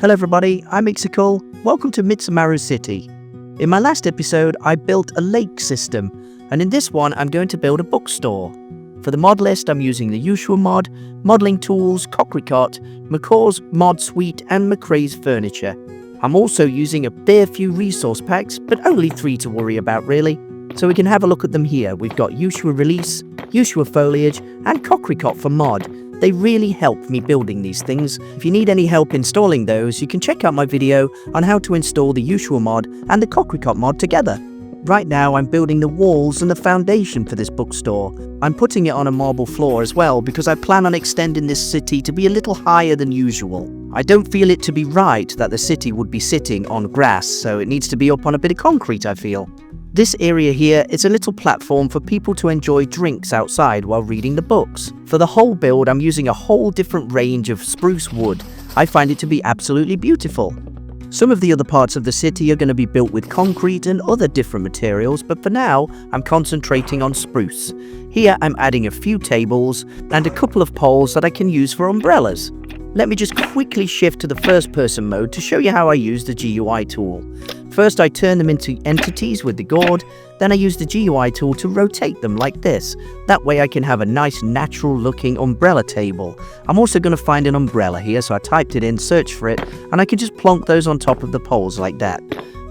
Hello everybody, I'm Mitsumaru. Welcome to Mitsumaru City. In my last episode, I built a lake system, and in this one, I'm going to build a bookstore. For the mod list, I'm using the Yuushya mod, modeling tools, Cocricot, McCaw's mod suite, and McRae's furniture. I'm also using a fair few resource packs, but only 3 to worry about really. So we can have a look at them here. We've got Yuushya Release, Yuushya Foliage, and Cocricot for mod. They really help me building these things. If you need any help installing those, you can check out my video on how to install the Yuushya mod and the Cocricot mod together. Right now I'm building the walls and the foundation for this bookstore. I'm putting it on a marble floor as well because I plan on extending this city to be a little higher than usual. I don't feel it to be right that the city would be sitting on grass, so it needs to be up on a bit of concrete, I feel. This area here is a little platform for people to enjoy drinks outside while reading the books. For the whole build, I'm using a whole different range of spruce wood. I find it to be absolutely beautiful. Some of the other parts of the city are going to be built with concrete and other different materials, but for now, I'm concentrating on spruce. Here, I'm adding a few tables and a couple of poles that I can use for umbrellas. Let me just quickly shift to the first-person mode to show you how I use the GUI tool. First, I turn them into entities with the gourd, then I use the GUI tool to rotate them like this. That way I can have a nice natural-looking umbrella table. I'm also going to find an umbrella here, so I typed it in, searched for it, and I can just plonk those on top of the poles like that.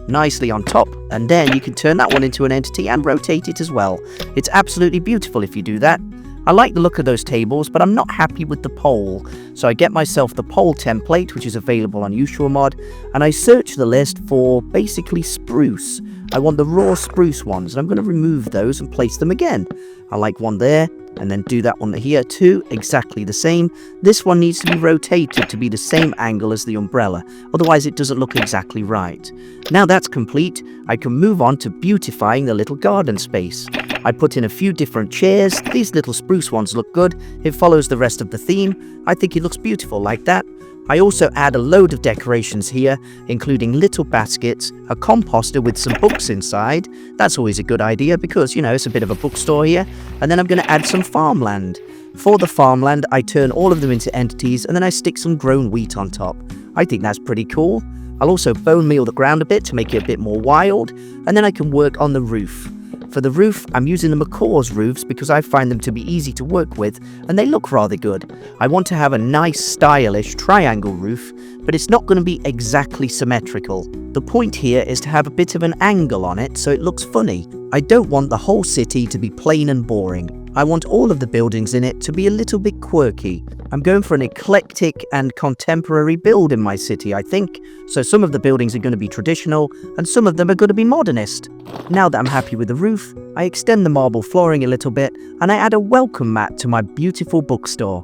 Nicely on top, and then you can turn that one into an entity and rotate it as well. It's absolutely beautiful if you do that. I like the look of those tables, but I'm not happy with the pole. So I get myself the pole template, which is available on Yuushya mod, and I search the list for basically spruce. I want the raw spruce ones, and I'm going to remove those and place them again. I like one there, and then do that one here too, exactly the same. This one needs to be rotated to be the same angle as the umbrella, otherwise it doesn't look exactly right. Now that's complete, I can move on to beautifying the little garden space. I put in a few different chairs. These little spruce ones look good. It follows the rest of the theme. I think it looks beautiful like that. I also add a load of decorations here, including little baskets, a composter with some books inside. That's always a good idea because, it's a bit of a bookstore here. And then I'm going to add some farmland. For the farmland, I turn all of them into entities and then I stick some grown wheat on top. I think that's pretty cool. I'll also bone meal the ground a bit to make it a bit more wild. And then I can work on the roof. For the roof, I'm using the McCaw's roofs because I find them to be easy to work with and they look rather good. I want to have a nice stylish triangle roof, but it's not going to be exactly symmetrical. The point here is to have a bit of an angle on it so it looks funny. I don't want the whole city to be plain and boring. I want all of the buildings in it to be a little bit quirky. I'm going for an eclectic and contemporary build in my city, I think. So some of the buildings are going to be traditional and some of them are going to be modernist. Now that I'm happy with the roof, I extend the marble flooring a little bit and I add a welcome mat to my beautiful bookstore.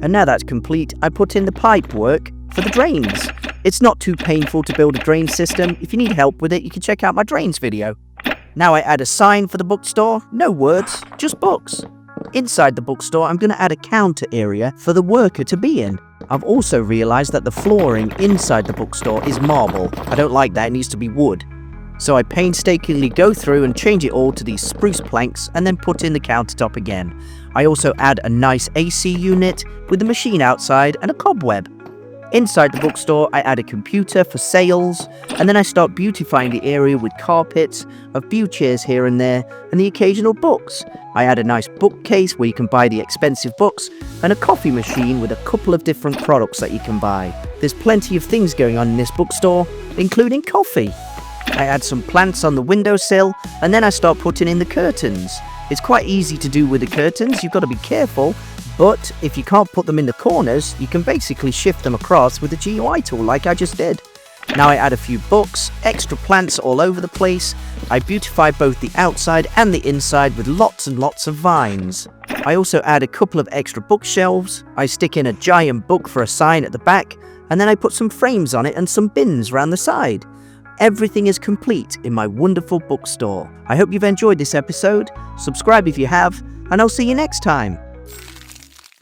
And now that's complete, I put in the pipe work for the drains. It's not too painful to build a drain system. If you need help with it, you can check out my drains video. Now I add a sign for the bookstore, no words, just books. Inside the bookstore, I'm going to add a counter area for the worker to be in. I've also realized that the flooring inside the bookstore is marble. I don't like that, it needs to be wood. So I painstakingly go through and change it all to these spruce planks and then put in the countertop again. I also add a nice AC unit with the machine outside and a cobweb. Inside the bookstore, I add a computer for sales, and then I start beautifying the area with carpets, a few chairs here and there, and the occasional books. I add a nice bookcase where you can buy the expensive books, and a coffee machine with a couple of different products that you can buy. There's plenty of things going on in this bookstore, including coffee. I add some plants on the windowsill, and then I start putting in the curtains. It's quite easy to do with the curtains, you've got to be careful. But if you can't put them in the corners, you can basically shift them across with the GUI tool like I just did. Now I add a few books, extra plants all over the place. I beautify both the outside and the inside with lots and lots of vines. I also add a couple of extra bookshelves. I stick in a giant book for a sign at the back, and then I put some frames on it and some bins around the side. Everything is complete in my wonderful bookstore. I hope you've enjoyed this episode. Subscribe if you have, and I'll see you next time.